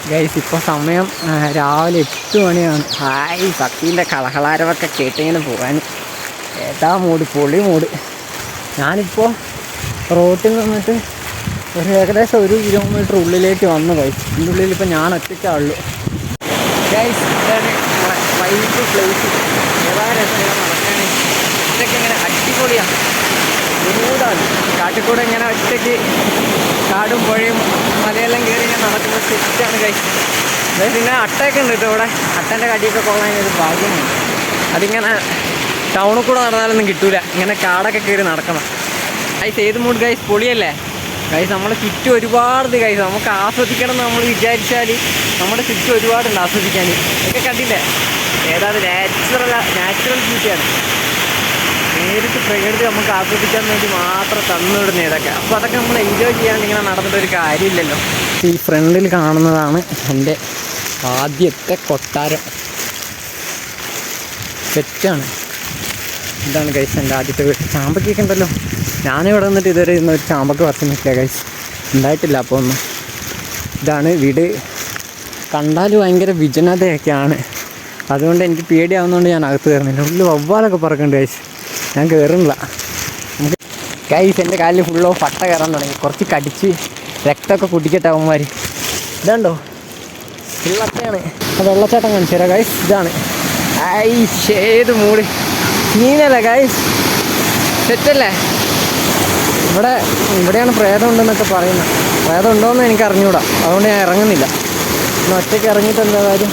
Guys ഇപ്പോൾ സമയം രാവിലെ 8 മണിയാണ്. ഹായ് ഭക്തിൻ്റെ കളകളാരവൊക്കെ കേട്ടിങ്ങനെ പോകാൻ ഏതാ മൂട്, പൊളി മൂട്. ഞാനിപ്പോൾ റോട്ടിൽ നിന്നിട്ട് ഏകദേശം 1 കിലോമീറ്റർ ഉള്ളിലേക്ക് വന്നു ഗൈസ്. ഇതിൻ്റെ ഉള്ളിൽ ഇപ്പോൾ ഞാൻ ഒറ്റയ്ക്കുള്ളൂ ഗൈസ്. ഇതാണ് വൈബ് പ്ലേസ്. ഏതാ രസം ഇങ്ങനെ നടക്കാൻ. ഇതൊക്കെ ഇങ്ങനെ അടിപൊളിയാണ്, മൂടാണ്. കാട്ടിക്കൂടെ ഇങ്ങനെ ഒറ്റയ്ക്ക് കാടും പുഴയും മലയെല്ലാം കയറി ഞാൻ നടക്കുമ്പോൾ സെറ്റാണ് ഗൈസ്. അതായത് പിന്നെ അട്ടയൊക്കെ ഉണ്ട് കേട്ടോ ഇവിടെ. അട്ടൻ്റെ കടിയൊക്കെ കൊള്ളാൻ ഒരു ഭാഗ്യമാണ്. അതിങ്ങനെ ടൗണിൽ കൂടെ നടന്നാലൊന്നും കിട്ടൂല, ഇങ്ങനെ കാടൊക്കെ കയറി നടക്കണം ഗൈസ്. ഏത് മൂഡ് ഗൈസ്, പൊളിയല്ലേ ഗൈസ്. നമ്മളെ ചുറ്റും ഒരുപാട് ഗൈസ്, നമുക്ക് ആസ്വദിക്കണം എന്ന് നമ്മൾ വിചാരിച്ചാൽ നമ്മുടെ ചുറ്റും ഒരുപാടുണ്ട് ആസ്വദിക്കാൻ. ഇതൊക്കെ കണ്ടില്ലേ, ഏതാണ്ട് നാച്ചുറൽ ബ്യൂട്ടിയാണ്. നേരിട്ട് പ്രകൃതി നമുക്ക് ആസ്വദിക്കാൻ വേണ്ടി മാത്രം തന്നുവിടുന്ന ഇതൊക്കെ. അപ്പോൾ അതൊക്കെ നമ്മൾ എൻജോയ് ചെയ്യാണ്ട് ഇങ്ങനെ നടന്നിട്ടൊരു കാര്യമില്ലല്ലോ. ഈ ഫ്രണ്ടിൽ കാണുന്നതാണ് എൻ്റെ ആദ്യത്തെ കൊട്ടാരം. സെറ്റാണ്. ഇതാണ് ഗൈസ് എൻ്റെ ആദ്യത്തെ വീട്. ചാമ്പക്കൊക്കെ ഉണ്ടല്ലോ. ഞാനിവിടെ വന്നിട്ട് ഇതുവരെ ഒരു ചാമ്പക്ക് പറിച്ചിട്ടില്ല ഗൈസ്, ഉണ്ടായിട്ടില്ല. അപ്പോൾ ഒന്നും ഇതാണ് വീട്. കണ്ടാൽ ഭയങ്കര വിജനതയൊക്കെയാണ്, അതുകൊണ്ട് എനിക്ക് പേടിയാവുന്നതുകൊണ്ട് ഞാൻ അകത്ത് കയറുന്നില്ല. ഉള്ളിൽ വവ്വാലൊക്കെ പറക്കുന്നുണ്ട് ഗൈസ്, ഞാൻ കയറുന്നില്ല. നമുക്ക് ഗൈസ് എൻ്റെ കാലിൽ ഫുള്ളോ പട്ട കയറാൻ തുടങ്ങി. കുറച്ച് കടിച്ച് രക്തമൊക്കെ കുടിക്കട്ടെ അവന്മാർ. ഇതാണ്ടോ വെള്ളത്തെയാണ്. ആ വെള്ളച്ചാട്ടം കാണിച്ചു തരാം ഗൈസ്. ഇതാണ് ഏത് മൂടി സീനല്ലേ ഗൈസ്, സെറ്റല്ലേ. ഇവിടെയാണ് പ്രേതം ഉണ്ടെന്നൊക്കെ പറയുന്നത്. പ്രേതം ഉണ്ടോയെന്ന് എനിക്ക് അറിഞ്ഞൂടാ, അതുകൊണ്ട് ഞാൻ ഇറങ്ങുന്നില്ല. ഒറ്റയ്ക്ക് ഇറങ്ങിയിട്ട് എന്താ കാര്യം.